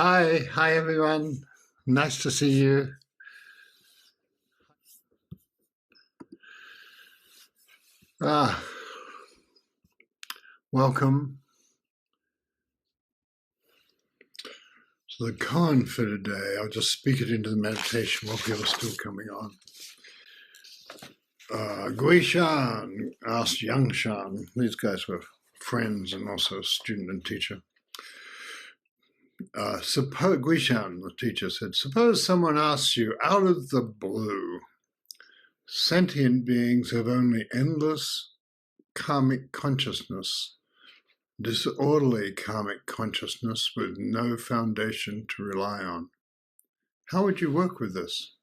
Hi everyone. Nice to see you. Ah, welcome. So the koan for today, I'll just speak it into the meditation while people are still coming on. Gui Shan asked Yang Shan, these guys were friends and also student and teacher. Gui Shan, the teacher, said, suppose someone asks you out of the blue, sentient beings have only endless karmic consciousness, disorderly karmic consciousness with no foundation to rely on. How would you work with this?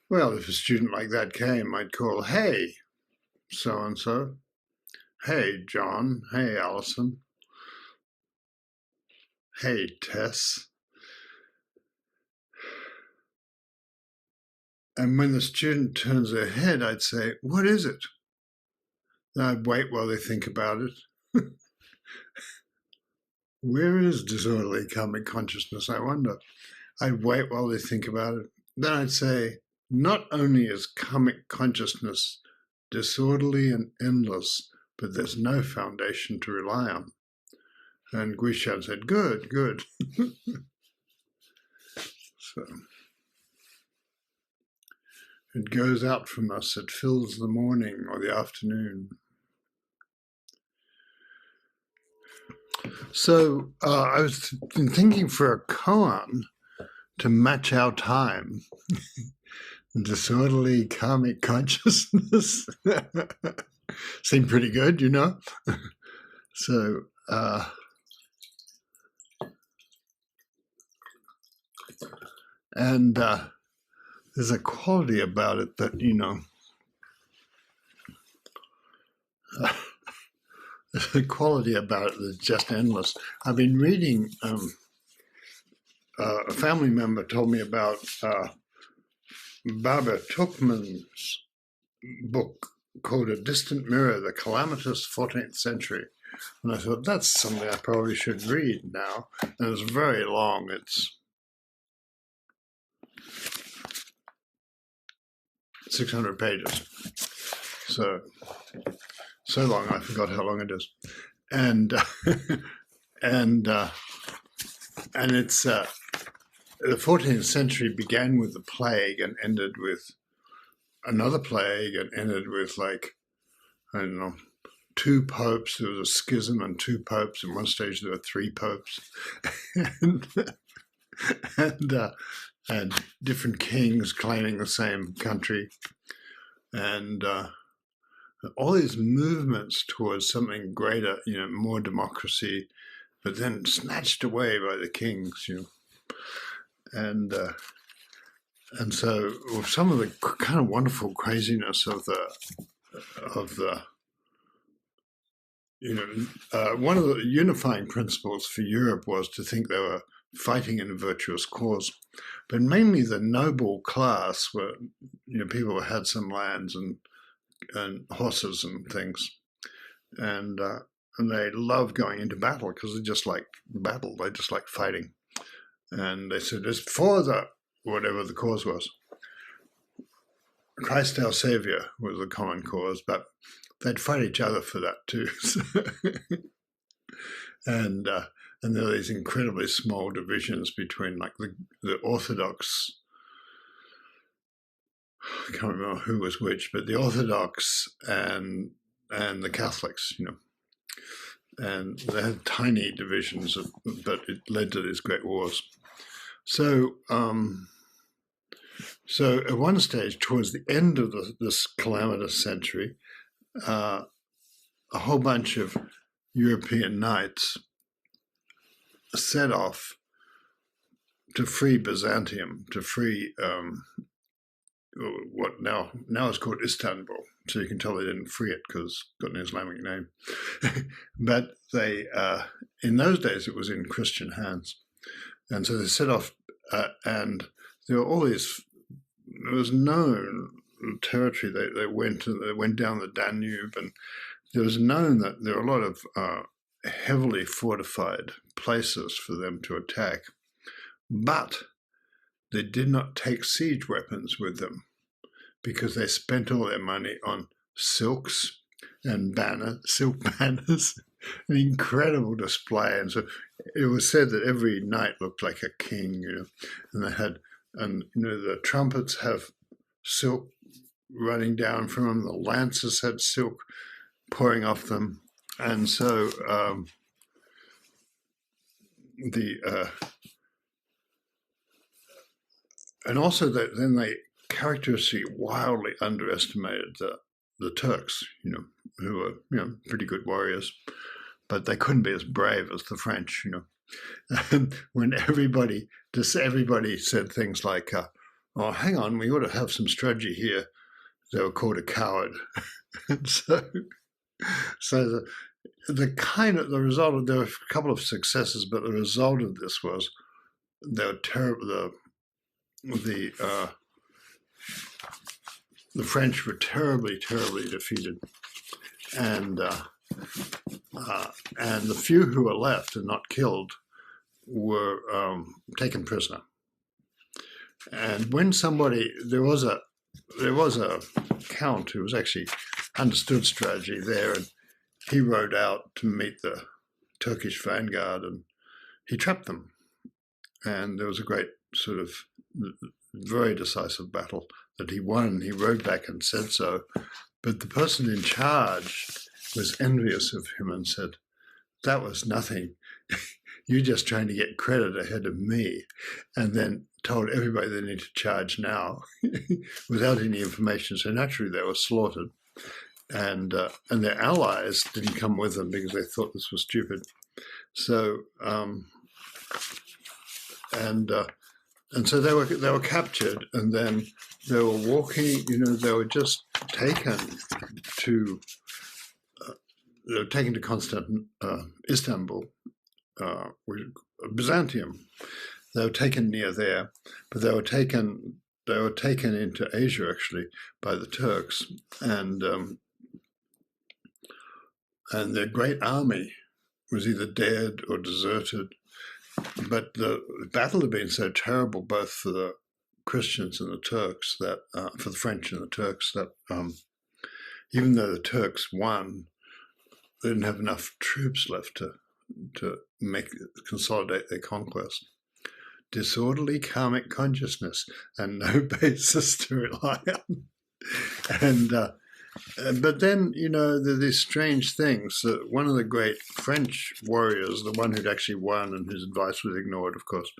Well, if a student like that came, I'd call, hey, so-and-so. Hey, John. Hey, Allison. Hey, Tess. And when the student turns their head, I'd say, what is it? Then I'd wait while they think about it. Where is disorderly karmic consciousness, I wonder? I'd wait while they think about it. Then I'd say, not only is karmic consciousness disorderly and endless, but there's no foundation to rely on. And Guishan said, good. So it goes out from us, it fills the morning or the afternoon. So I was thinking for a koan to match our time. Disorderly karmic consciousness. Seemed pretty good, you know? So, and there's a quality about it that, you know, there's a quality about it that's just endless. I've been reading, a family member told me about Barbara Tuchman's book called A Distant Mirror, The Calamitous 14th Century. And I thought, that's something I probably should read now. And it's very long. It's 600 pages. So long I forgot how long it is. And and it's the 14th century began with the plague and ended with another plague and ended with, like, I don't know, 2 popes. There was a schism and 2 popes. In one stage there were 3 popes. and different kings claiming the same country. And all these movements towards something greater, you know, more democracy, but then snatched away by the kings, you know. And so some of the kind of wonderful craziness of the you know, one of the unifying principles for Europe was to think they were fighting in a virtuous cause, but mainly the noble class were, you know, people who had some lands and horses and things, and they loved going into battle because they just like battle, they just like fighting. And they said, it's for the whatever the cause was. Christ our Savior was the common cause, but they'd fight each other for that too. And there are these incredibly small divisions between, like, the Orthodox, I can't remember who was which, but the Orthodox and the Catholics, you know. And they had tiny divisions, but it led to these great wars. So at one stage, towards the end of this calamitous century, a whole bunch of European knights set off to free Byzantium, to free what now is called Istanbul. So you can tell they didn't free it because it's got an Islamic name. But they, in those days, it was in Christian hands. And so they set off, and there were all these, it was known territory. They went down the Danube, and it was known that there were a lot of heavily fortified places for them to attack. but they did not take siege weapons with them because they spent all their money on silks and silk banners, an incredible display. And so it was said that every knight looked like a king, and they had, and the trumpets have silk running down from them, the lances had silk pouring off them, and so and also then they characteristically wildly underestimated the Turks, who were pretty good warriors, but they couldn't be as brave as the French, And when everybody said things like, "Oh, hang on, we ought to have some strategy here," they were called a coward. And so the result of, there were a couple of successes, but the result of this was they were terrible. The French were terribly, terribly defeated, and the few who were left and not killed were taken prisoner. And when there was a count who was actually understood strategy there, and he rode out to meet the Turkish vanguard, and he trapped them. And there was a great sort of very decisive battle that he won. He rode back and said so, but the person in charge was envious of him and said, "That was nothing. You're just trying to get credit ahead of me," and then told everybody they need to charge now without any information. So naturally they were slaughtered, and their allies didn't come with them because they thought this was stupid. So and so they were captured, and then they were walking. They were just taken to Istanbul, Byzantium. They were taken near there, but they were taken into Asia actually by the Turks, and their great army was either dead or deserted. But the battle had been so terrible, both for the Christians and the Turks, that for the French and the Turks, that even though the Turks won, they didn't have enough troops left to consolidate their conquest. Disorderly karmic consciousness and no basis to rely on. And but then, there are these strange things. One of the great French warriors, the one who'd actually won and whose advice was ignored, of course,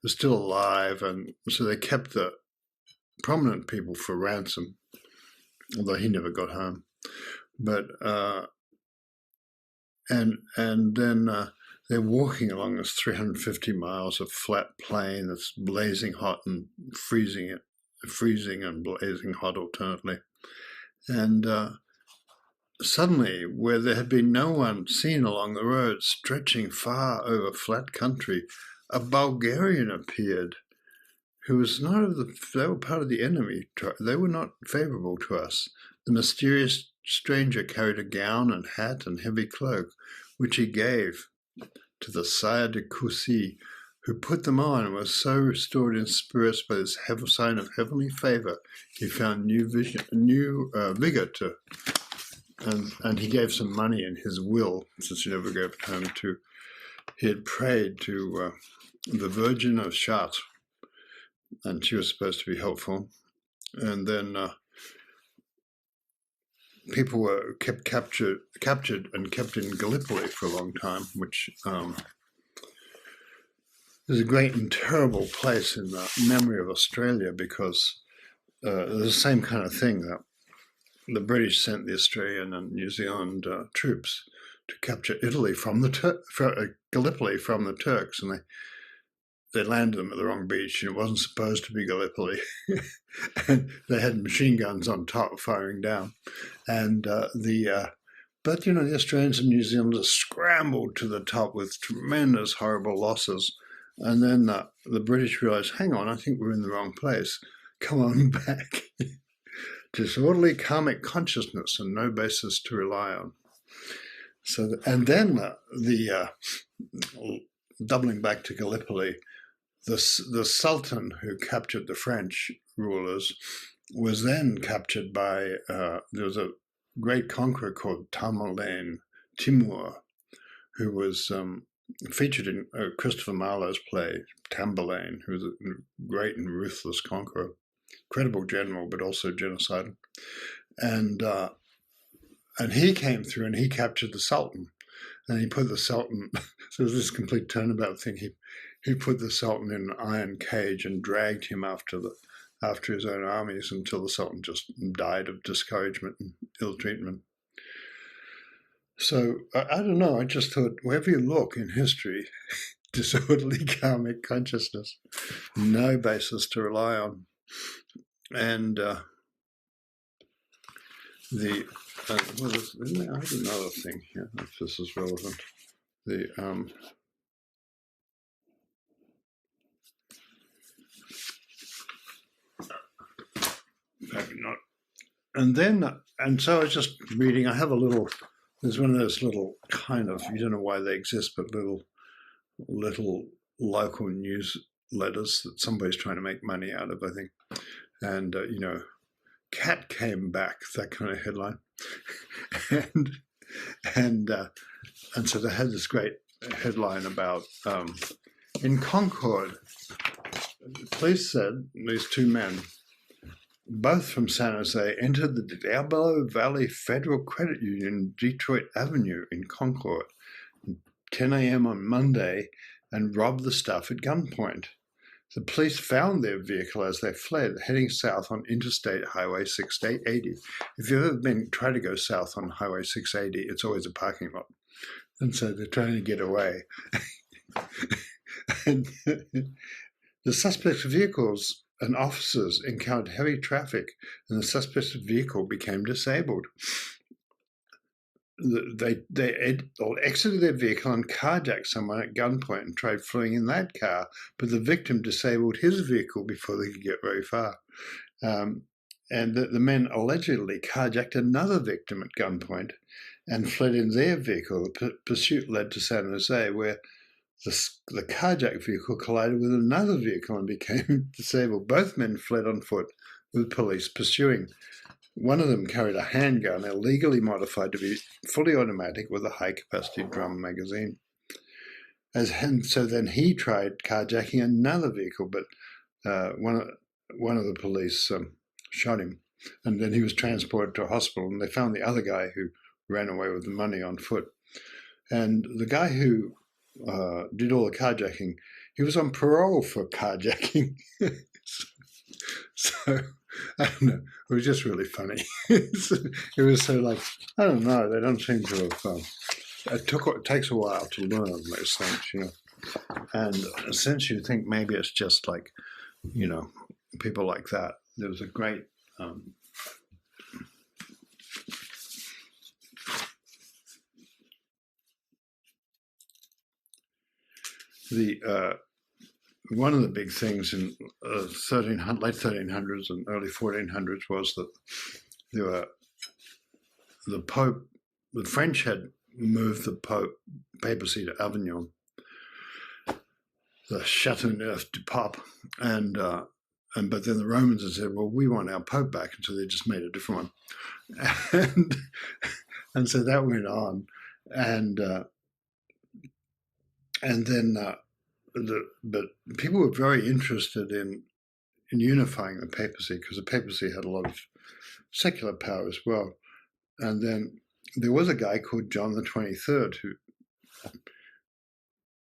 was still alive, and so they kept the prominent people for ransom, although he never got home. But and then they're walking along this 350 miles of flat plain that's blazing hot and freezing and blazing hot alternately. And suddenly, where there had been no one seen along the road, stretching far over flat country, a Bulgarian appeared, who was they were part of the enemy. They were not favorable to us. The mysterious stranger carried a gown and hat and heavy cloak, which he gave to the Sire de Coucy, who put them on and was so restored in spirits by this sign of heavenly favor, he found new vigor to, and he gave some money in his will, since he never gave it home, he had prayed to the Virgin of Chartres, and she was supposed to be helpful. And then people were captured and kept in Gallipoli for a long time, which is a great and terrible place in the memory of Australia, because there's the same kind of thing that the British sent the Australian and New Zealand troops to capture Italy Gallipoli from the Turks, and they landed them at the wrong beach, and it wasn't supposed to be Gallipoli. And they had machine guns on top firing down, and but the Australians and New Zealanders scrambled to the top with tremendous, horrible losses. And then the British realized, hang on, I think we're in the wrong place. Come on back. Disorderly karmic consciousness and no basis to rely on. So, and then doubling back to Gallipoli, the Sultan who captured the French rulers was then captured by, there was a great conqueror called Timur, who was featured in Christopher Marlowe's play Tamburlaine, who was a great and ruthless conqueror, incredible general, but also genocidal. And he came through and he captured the Sultan. And he put the Sultan, so this complete turnabout thing, he put the Sultan in an iron cage and dragged him after his own armies until the Sultan just died of discouragement and ill treatment. So I don't know, I just thought wherever you look in history, disorderly karmic consciousness, no basis to rely on. And I have another thing here, if this is relevant. Maybe not. And so I was just reading, I have a little, there's one of those little kind of, you don't know why they exist, but little local newsletters that somebody's trying to make money out of, I think. And, cat came back, that kind of headline. and so they had this great headline about, in Concord, the police said these two men, both from San Jose, entered the Diablo Valley Federal Credit Union, Detroit Avenue in Concord, at 10 a.m. on Monday, and robbed the staff at gunpoint. The police found their vehicle as they fled, heading south on Interstate Highway 680. If you've ever tried to go south on Highway 680, it's always a parking lot. And so they're trying to get away. And the suspect's vehicles and officers encountered heavy traffic, and the suspect's vehicle became disabled. They exited their vehicle and carjacked someone at gunpoint and tried fleeing in that car, but the victim disabled his vehicle before they could get very far. And the men allegedly carjacked another victim at gunpoint and fled in their vehicle. The pursuit led to San Jose, where the carjacked vehicle collided with another vehicle and became disabled. Both men fled on foot with police pursuing. One of them carried a handgun illegally modified to be fully automatic with a high-capacity drum magazine. And so then he tried carjacking another vehicle, but one of the police shot him. And then he was transported to a hospital, and they found the other guy who ran away with the money on foot. And the guy who did all the carjacking, he was on parole for carjacking. So I don't know. It was just really funny. It was so like, I don't know. They don't seem to have. It takes a while to learn those things, And essentially, you think maybe it's just like, people like that. There was a great. One of the big things in late 1300s and early 1400s was that there were the Pope. The French had moved the papacy to Avignon, the Châteauneuf du Pape, but then the Romans had said, "Well, we want our Pope back," and so they just made a different one, and so that went on, and then. But people were very interested in unifying the papacy, because the papacy had a lot of secular power as well. And then there was a guy called John the 23rd, who,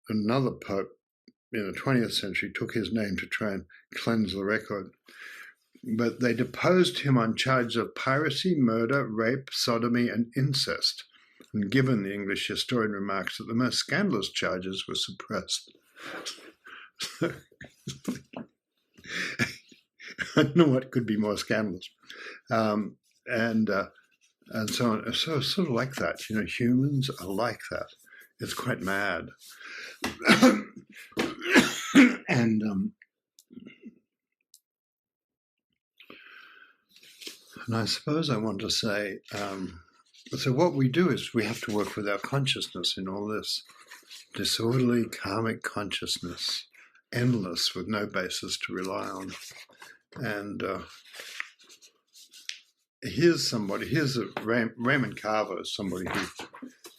another pope in the 20th century, took his name to try and cleanse the record. But they deposed him on charges of piracy, murder, rape, sodomy, and incest. And given the English historian remarks that the most scandalous charges were suppressed. I don't know what could be more scandalous, and so on. So sort of like that, humans are like that. It's quite mad, and I suppose I want to say. So what we do is we have to work with our consciousness in all this. Disorderly karmic consciousness. endless with no basis to rely on. And here's Raymond Carver, somebody who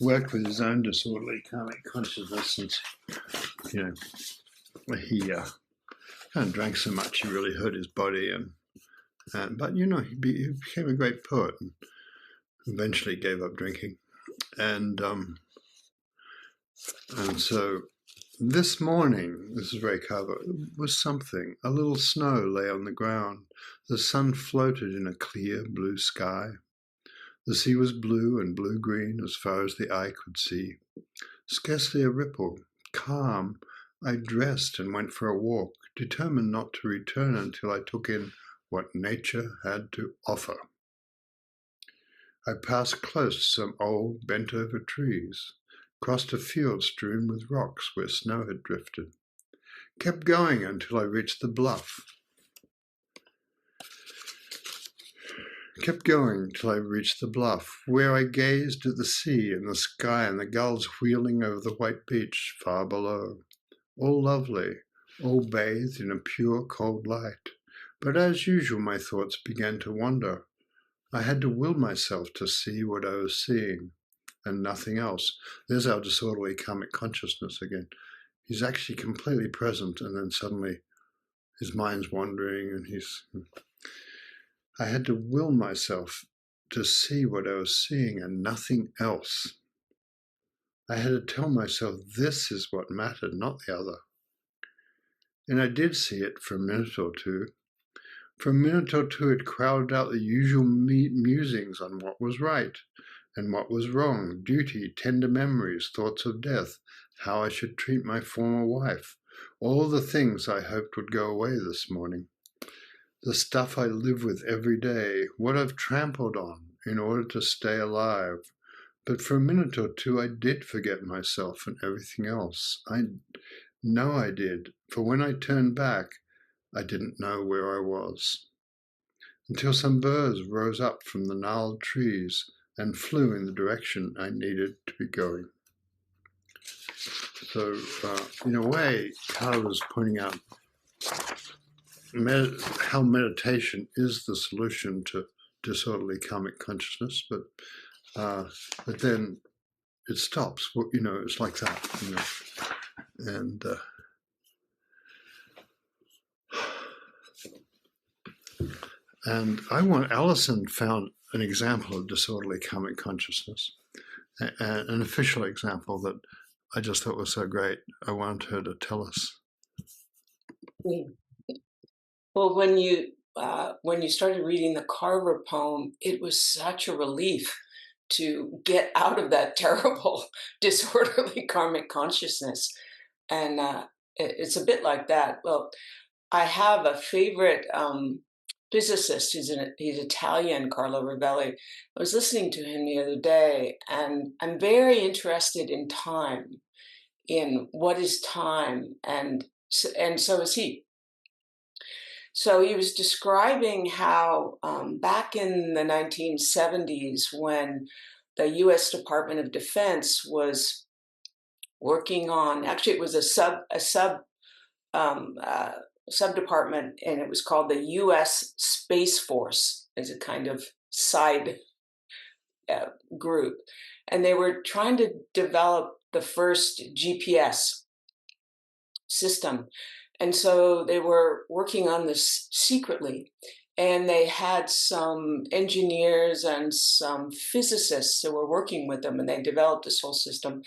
worked with his own disorderly karmic consciousness, and he kind of drank so much he really hurt his body, but he became a great poet and eventually gave up drinking, and so this morning, this is very Carver, was something. A little snow lay on the ground. The sun floated in a clear blue sky. The sea was blue and blue-green as far as the eye could see. Scarcely a ripple. Calm, I dressed and went for a walk, determined not to return until I took in what nature had to offer. I passed close to some old, bent-over trees, crossed a field strewn with rocks where snow had drifted, kept going until I reached the bluff. Where I gazed at the sea and the sky and the gulls wheeling over the white beach far below. All lovely, all bathed in a pure, cold light. But as usual, my thoughts began to wander. I had to will myself to see what I was seeing, and nothing else. There's our disorderly karmic consciousness again. He's actually completely present, and then suddenly his mind's wandering, and I had to will myself to see what I was seeing and nothing else. I had to tell myself this is what mattered, not the other. And I did see it for a minute or two. For a minute or two, it crowded out the usual musings on what was right and what was wrong, duty, tender memories, thoughts of death, how I should treat my former wife, all the things I hoped would go away this morning. The stuff I live with every day, what I've trampled on in order to stay alive. But for a minute or two, I did forget myself and everything else. I know I did, for when I turned back, I didn't know where I was. Until some birds rose up from the gnarled trees and flew in the direction I needed to be going. So, in a way, Carl was pointing out how meditation is the solution to disorderly karmic consciousness, but then it stops. It's like that, and Alison found an example of disorderly karmic consciousness, an official example that I just thought was so great. I wanted her to tell us. Well, when you started reading the Carver poem, it was such a relief to get out of that terrible disorderly karmic consciousness, and it's a bit like that. Well, I have a favorite physicist. He's Italian, Carlo Rovelli. I was listening to him the other day, and I'm very interested in time, in what is time, and so is he. So he was describing how back in the 1970s, when the U.S. Department of Defense was working on, actually it was a sub-department, and it was called the U.S. Space Force as a kind of side group. And they were trying to develop the first GPS system. And so they were working on this secretly, and they had some engineers and some physicists who were working with them, and they developed this whole system,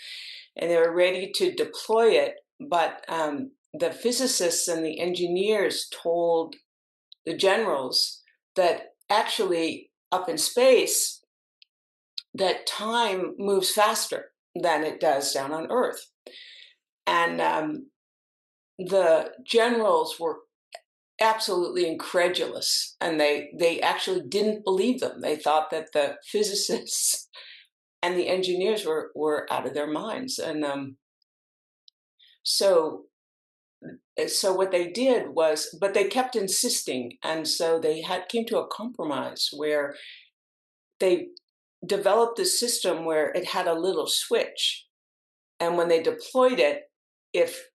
and they were ready to deploy it. But the physicists and the engineers told the generals that actually up in space, that time moves faster than it does down on Earth. And the generals were absolutely incredulous, and they actually didn't believe them. They thought that the physicists and the engineers were out of their minds. And so what they did was, but they kept insisting, and so they came to a compromise where they developed this system where it had a little switch, and when they deployed it, if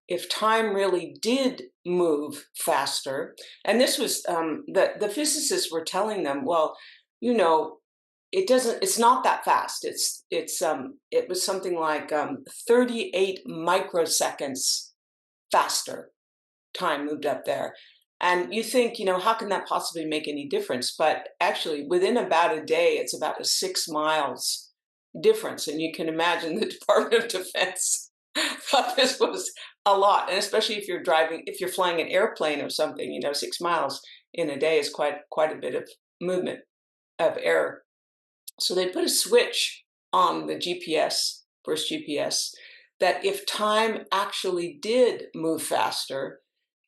if time really did move faster, and this was the physicists were telling them, well, you know, it's not that fast. It was something like 38 microseconds faster. Time moved up there. And you think, how can that possibly make any difference? But actually, within about a day, it's about a 6 miles difference. And you can imagine the Department of Defense thought this was a lot. And especially if you're flying an airplane or something, 6 miles in a day is quite a bit of movement of air. So they put a switch on the first GPS, that if time actually did move faster,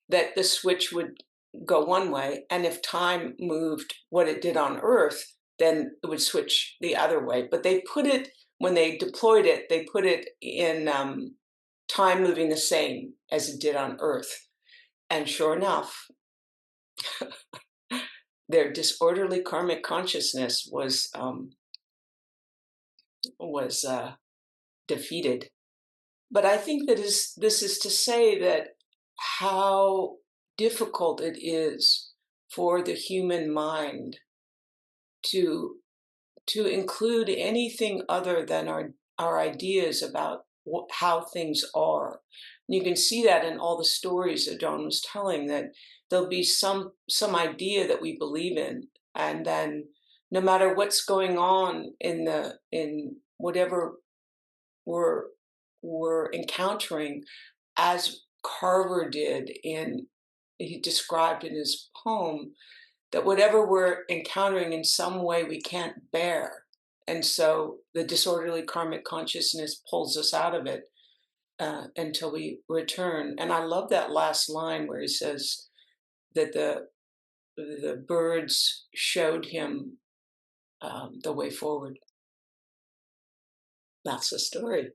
that the switch would go one way, and if time moved what it did on Earth, then it would switch the other way. But when they deployed it, they put it in time moving the same as it did on Earth. And sure enough, their disorderly karmic consciousness was defeated. But I think this is to say that how difficult it is for the human mind to include anything other than our ideas about how things are. And you can see that in all the stories that John was telling, that there'll be some idea that we believe in, and then no matter what's going on in whatever we're encountering, as Carver he described in his poem, that whatever we're encountering in some way we can't bear. And so the disorderly karmic consciousness pulls us out of it until we return. And I love that last line where he says that the birds showed him the way forward. That's the story.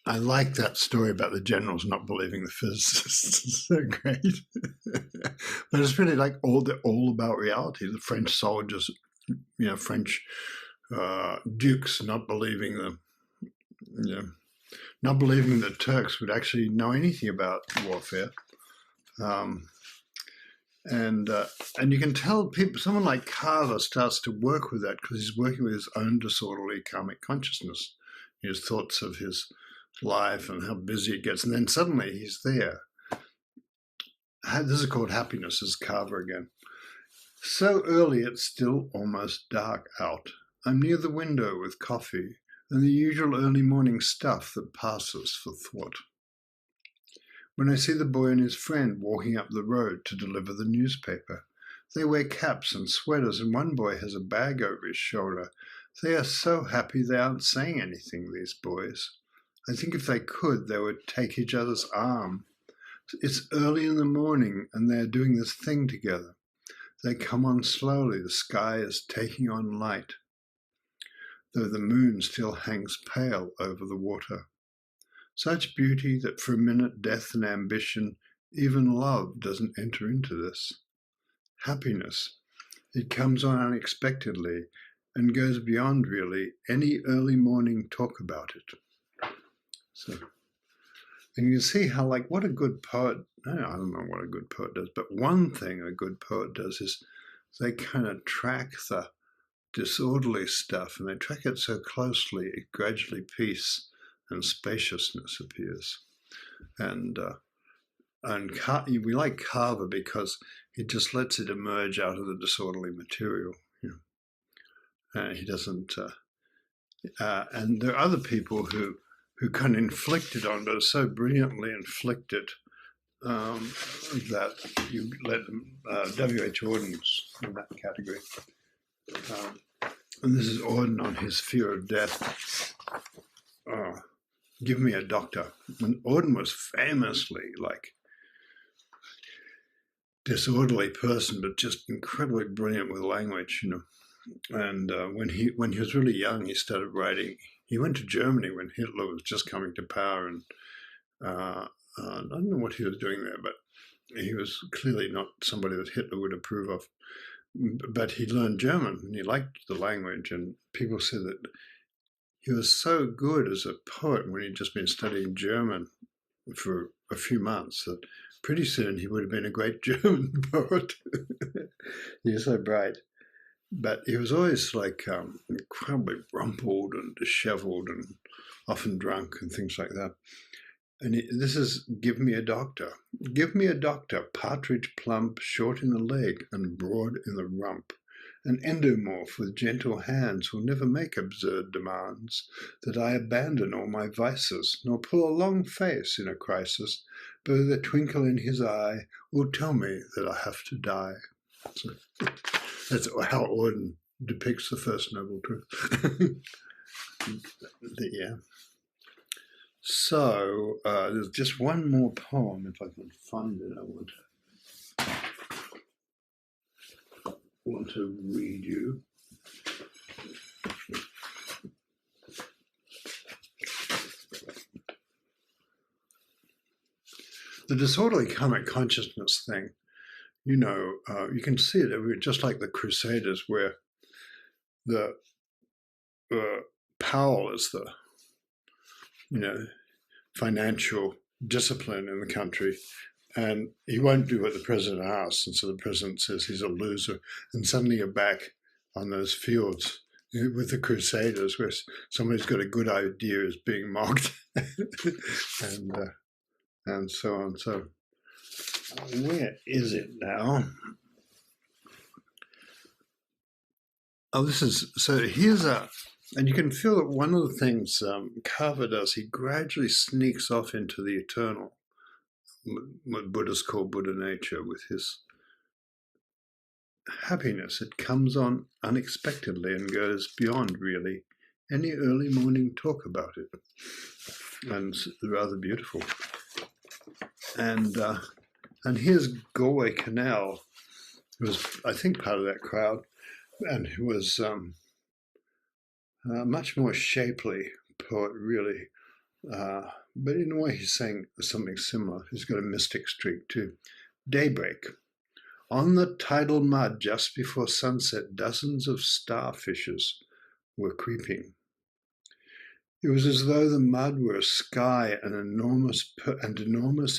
I like that story about the generals not believing the physicists. It's so great. But it's really like all about reality. The French soldiers, French dukes not believing not believing that Turks would actually know anything about warfare. And you can tell someone like Carver starts to work with that because he's working with his own disorderly karmic consciousness, his thoughts of his life and how busy it gets, and then suddenly he's there. This is called happiness, as Carver again. So early it's still almost dark out. I'm near the window with coffee and the usual early morning stuff that passes for thought. When I see the boy and his friend walking up the road to deliver the newspaper, they wear caps and sweaters, and one boy has a bag over his shoulder. They are so happy they aren't saying anything, these boys. I think if they could, they would take each other's arm. It's early in the morning, and they are doing this thing together. They come on slowly. The sky is taking on light, though the moon still hangs pale over the water. Such beauty that for a minute death and ambition, even love, doesn't enter into this. Happiness, it comes on unexpectedly and goes beyond really any early morning talk about it. So, and you can see how, what a good poet, I don't know what a good poet does, but one thing a good poet does is they kind of track the disorderly stuff, and they track it so closely, it gradually peace and spaciousness appears. And we like Carver because he just lets it emerge out of the disorderly material. He doesn't, and there are other people who kind of inflict it on, but are so brilliantly inflicted that you let them, W.H. Auden's in that category. And this is Auden on his fear of death. Give me a doctor. When Auden was famously disorderly person, but just incredibly brilliant with language, And when he was really young, he started writing. He went to Germany when Hitler was just coming to power, and I don't know what he was doing there, but he was clearly not somebody that Hitler would approve of. but he learned German and he liked the language. And people said that he was so good as a poet when he'd just been studying German for a few months that pretty soon he would have been a great German poet. He was so bright. But he was always like incredibly rumpled and disheveled and often drunk and things like that. And this is Give Me a Doctor. Give me a doctor, partridge plump, short in the leg and broad in the rump. An endomorph with gentle hands will never make absurd demands, that I abandon all my vices, nor pull a long face in a crisis, but with a twinkle in his eye will tell me that I have to die. So that's how Auden depicts the First Noble Truth. Yeah. So there's just one more poem, if I can find it. I want to read you. The disorderly karmic consciousness thing, you know, you can see it just like the Crusaders, where the Powell is the, you know, financial discipline in the country, and he won't do what the president asks, and so the president says he's a loser, and suddenly you're back on those fields with the Crusaders, where somebody's got a good idea is being mocked, and so on. So where is it now? Oh, here's and you can feel that one of the things Carver does, he gradually sneaks off into the eternal, what Buddhists call Buddha nature, with his happiness. It comes on unexpectedly and goes beyond, really, any early morning talk about it. And it's rather beautiful. And here's Galway Canal, who was, I think, part of that crowd, and who was a much more shapely poet, really. But in a way, he's saying something similar. He's got a mystic streak too. Daybreak. On the tidal mud just before sunset, dozens of starfishes were creeping. It was as though the mud were a sky and enormous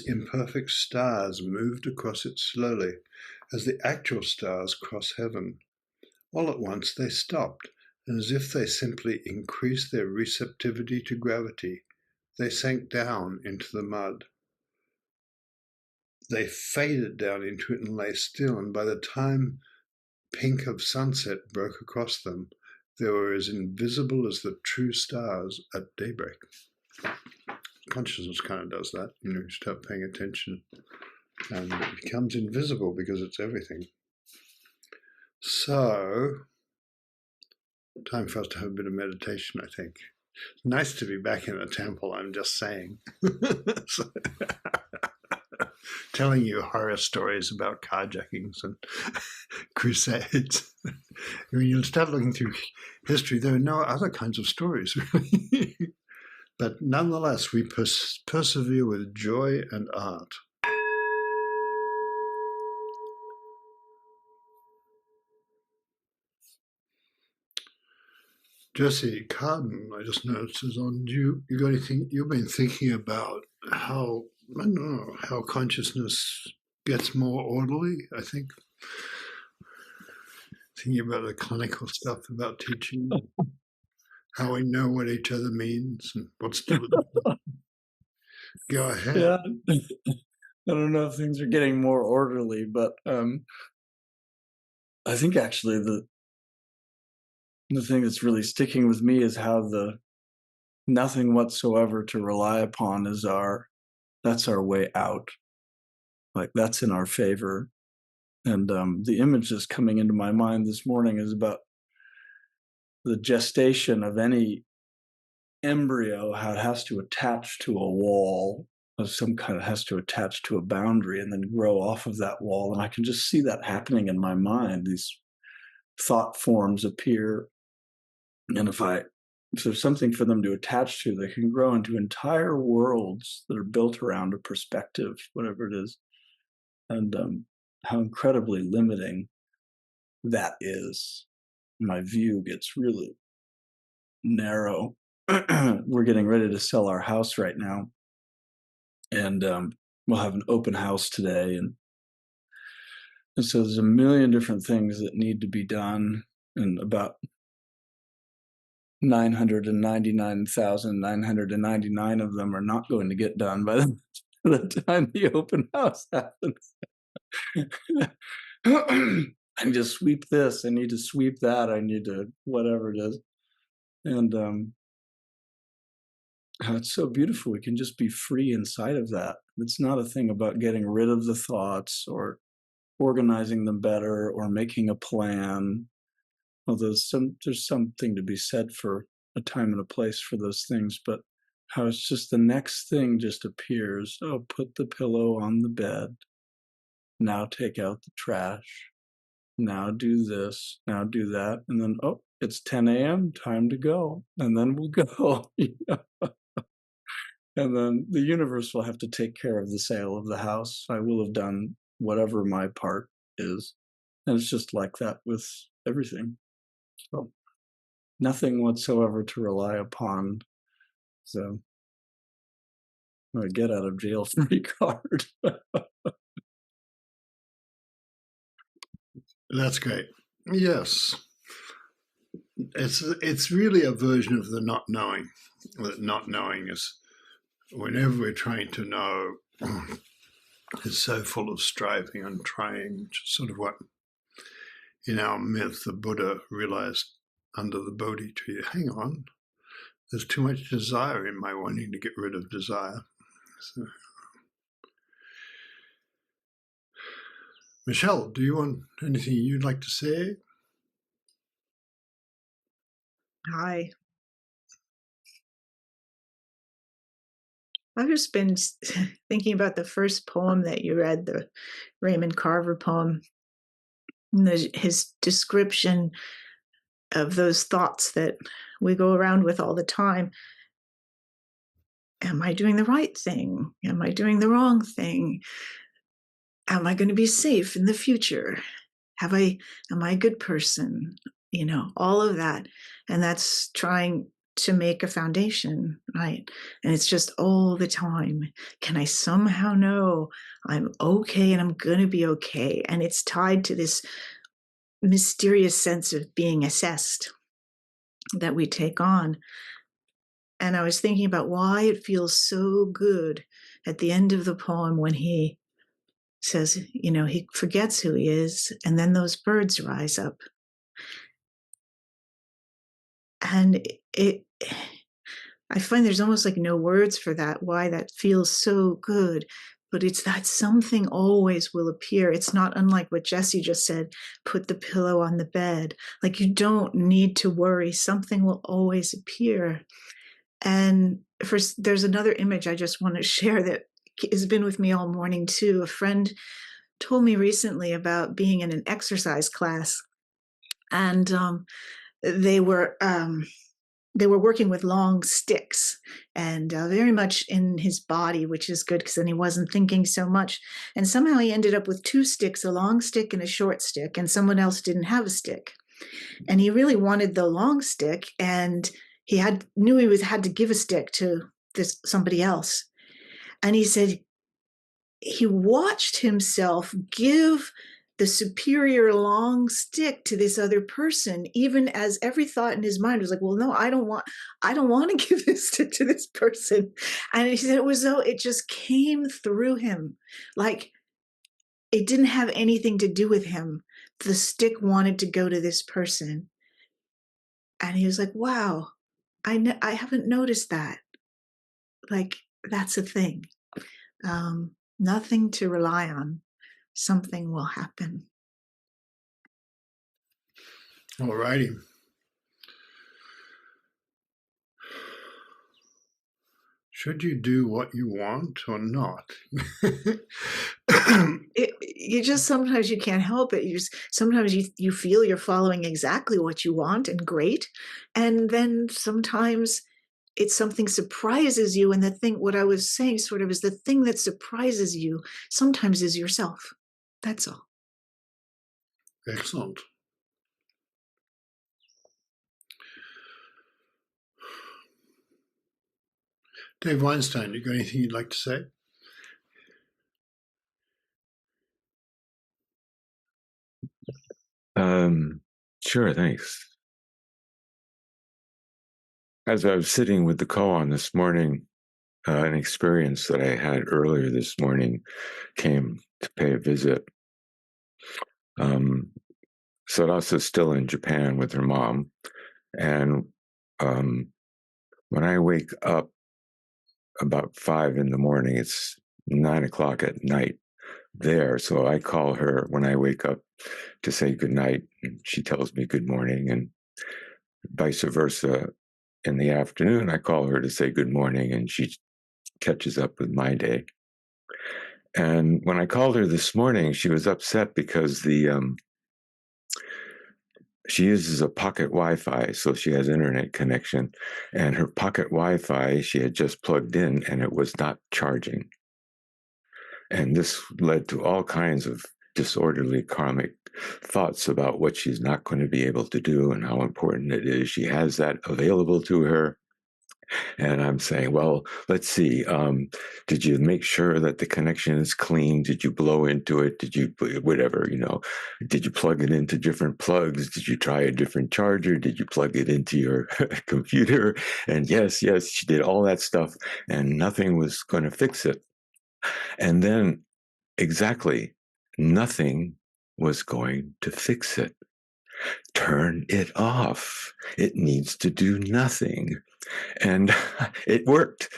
imperfect stars moved across it slowly, as the actual stars cross heaven. All at once they stopped, and as if they simply increased their receptivity to gravity, they sank down into the mud. They faded down into it and lay still, and by the time pink of sunset broke across them, they were as invisible as the true stars at daybreak. Consciousness kind of does that. You start paying attention, and it becomes invisible because it's everything. So, time for us to have a bit of meditation, I think. It's nice to be back in the temple, I'm just saying. Telling you horror stories about carjackings and crusades. When you start looking through history, there are no other kinds of stories, really. But nonetheless, we persevere with joy and art. Jesse Carden, I just noticed, is on. You got anything? You've been thinking about how, I don't know, how consciousness gets more orderly, I think. Thinking about the clinical stuff about teaching, how we know what each other means and what's to do. Go ahead. Yeah. I don't know if things are getting more orderly, but I think actually the thing that's really sticking with me is how the nothing whatsoever to rely upon is that's our way out. Like that's in our favor. And the image that's coming into my mind this morning is about the gestation of any embryo, how it has to attach to a wall of some kind, it has to attach to a boundary and then grow off of that wall. And I can just see that happening in my mind. These thought forms appear, and if there's something for them to attach to, they can grow into entire worlds that are built around a perspective, whatever it is. And how incredibly limiting that is. My view gets really narrow. We're getting ready to sell our house right now, and we'll have an open house today, and so there's a million different things that need to be done, and about 999,999 of them are not going to get done by the time the open house happens. I need to sweep this, I need to sweep that, I need to whatever it is. And it's so beautiful. We can just be free inside of that. It's not a thing about getting rid of the thoughts or organizing them better or making a plan. Although there's something to be said for a time and a place for those things, but how it's just the next thing just appears. Oh, put the pillow on the bed. Now take out the trash. Now do this. Now do that. And then, oh, it's 10 a.m. Time to go. And then we'll go. And then the universe will have to take care of the sale of the house. I will have done whatever my part is. And it's just like that with everything. So nothing whatsoever to rely upon. So a get out of jail free card. That's great. Yes. It's really a version of the not knowing. That not knowing is, whenever we're trying to know, is so full of striving and trying, which is sort of what in our myth the Buddha realized under the Bodhi tree. Hang on, there's too much desire in my wanting to get rid of desire. So, Michelle, do you want anything you'd like to say? Hi. I've just been thinking about the first poem that you read, the Raymond Carver poem, and his description of those thoughts that we go around with all the time. Am I doing the right thing? Am I doing the wrong thing? Am I going to be safe in the future? Am I a good person? You know, all of that. And that's trying to make a foundation, right? And it's just all the time. Can I somehow know I'm okay and I'm going to be okay? And it's tied to this mysterious sense of being assessed that we take on. And I was thinking about why it feels so good at the end of the poem when he says, you know, he forgets who he is, and then those birds rise up. And I find there's almost like no words for that, why that feels so good. But it's that something always will appear. It's not unlike what Jesse just said, put the pillow on the bed. Like, you don't need to worry. Something will always appear. And there's another image I just want to share that has been with me all morning too. A friend told me recently about being in an exercise class, and they were working with long sticks, and very much in his body, which is good because then he wasn't thinking so much. And somehow he ended up with two sticks, a long stick and a short stick, and someone else didn't have a stick. And he really wanted the long stick, and he knew he had to give a stick to somebody else. And he said he watched himself give the superior long stick to this other person, even as every thought in his mind was like, well, no, I don't want to give this stick to this person. And he said it was though it just came through him, like it didn't have anything to do with him. The stick wanted to go to this person. And he was like, wow, I haven't noticed that. Like, that's a thing. Nothing to rely on. Something will happen. All righty. Should you do what you want or not? You just sometimes you can't help it. Sometimes you feel you're following exactly what you want, and great, and then sometimes it's something surprises you, and what I was saying sort of is the thing that surprises you sometimes is yourself. That's all. Excellent. Dave Weinstein, you got anything you'd like to say? Sure, thanks. As I was sitting with the koan this morning, an experience that I had earlier this morning came to pay a visit. Sarasa's still in Japan with her mom, and when I wake up about 5 in the morning, it's 9 o'clock at night there. So I call her when I wake up to say good night, and she tells me good morning, and vice versa. In the afternoon, I call her to say good morning, and she catches up with my day. And when I called her this morning, she was upset because she uses a pocket Wi-Fi, so she has internet connection, and her pocket Wi-Fi she had just plugged in, and it was not charging. And this led to all kinds of disorderly karmic thoughts about what she's not going to be able to do and how important it is she has that available to her. And I'm saying, well, let's see. Did you make sure that the connection is clean? Did you blow into it? Did you, whatever, did you plug it into different plugs? Did you try a different charger? Did you plug it into your computer? And yes, she did all that stuff, and nothing was going to fix it. And then exactly nothing was going to fix it. Turn it off. It needs to do nothing. And it worked.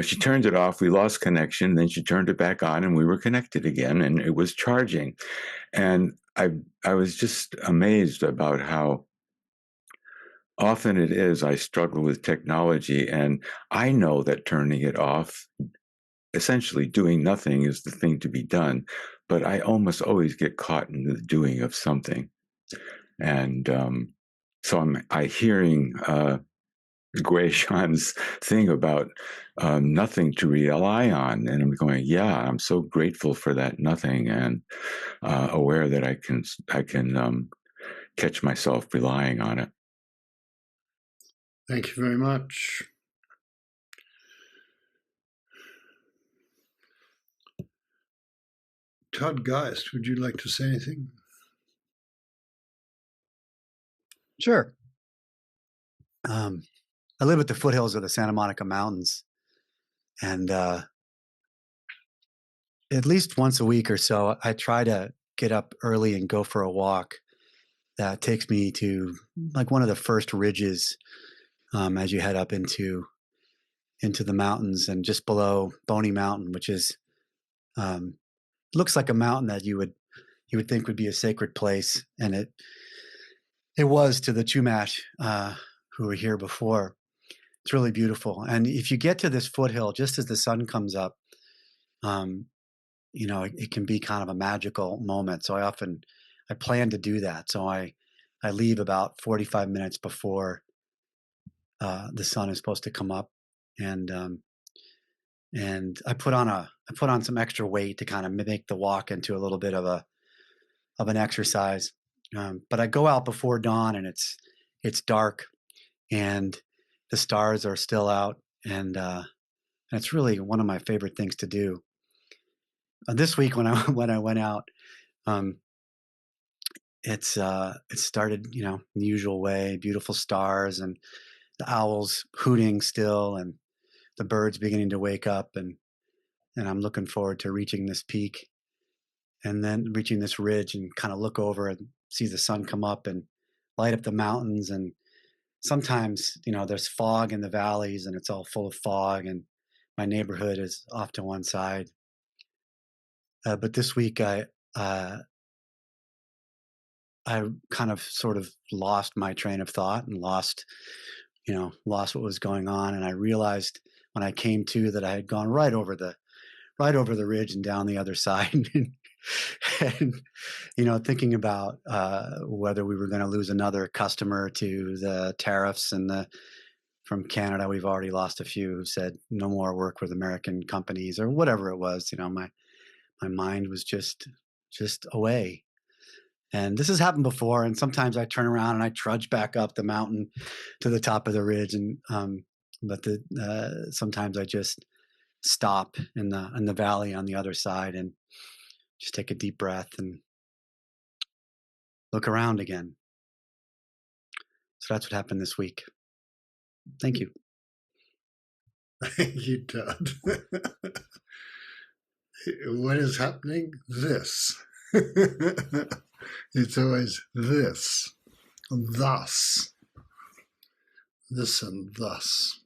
She turned it off. We lost connection. Then she turned it back on, and we were connected again, and it was charging. And I was just amazed about how often it is I struggle with technology, and I know that turning it off, essentially doing nothing, is the thing to be done. But I almost always get caught in the doing of something. And so I'm hearing Gui Shan's thing about nothing to rely on, and I'm going, yeah, I'm so grateful for that nothing, and aware that I can catch myself relying on it. Thank you very much. Todd Geist, would you like to say anything? Sure. I live at the foothills of the Santa Monica Mountains, and at least once a week or so, I try to get up early and go for a walk that takes me to like one of the first ridges as you head up into the mountains, and just below Boney Mountain, which is looks like a mountain that you would think would be a sacred place, and it was to the Chumash who were here before. It's really beautiful. And if you get to this foothill just as the sun comes up, it can be kind of a magical moment. So I plan to do that. So I leave about 45 minutes before the sun is supposed to come up, and I put on some extra weight to kind of make the walk into a little bit of an exercise. But I go out before dawn, and it's dark, and the stars are still out, and it's really one of my favorite things to do. This week when I went out, it started the usual way, beautiful stars and the owls hooting still, and the birds beginning to wake up, and I'm looking forward to reaching this peak, and then reaching this ridge, and kind of look over and see the sun come up and light up the mountains. And sometimes, there's fog in the valleys, and it's all full of fog, and my neighborhood is off to one side. But this week, I kind of sort of lost my train of thought, and lost what was going on. And I realized when I came to that I had gone right over the ridge and down the other side. And thinking about whether we were going to lose another customer to the tariffs, and from Canada, we've already lost a few who said no more work with American companies, or whatever it was. My mind was just away. And this has happened before. And sometimes I turn around and I trudge back up the mountain to the top of the ridge, and But sometimes I just stop in the valley on the other side and just take a deep breath and look around again. So that's what happened this week. Thank you. Thank you, Todd. What is happening? This. It's always this, thus, this and thus.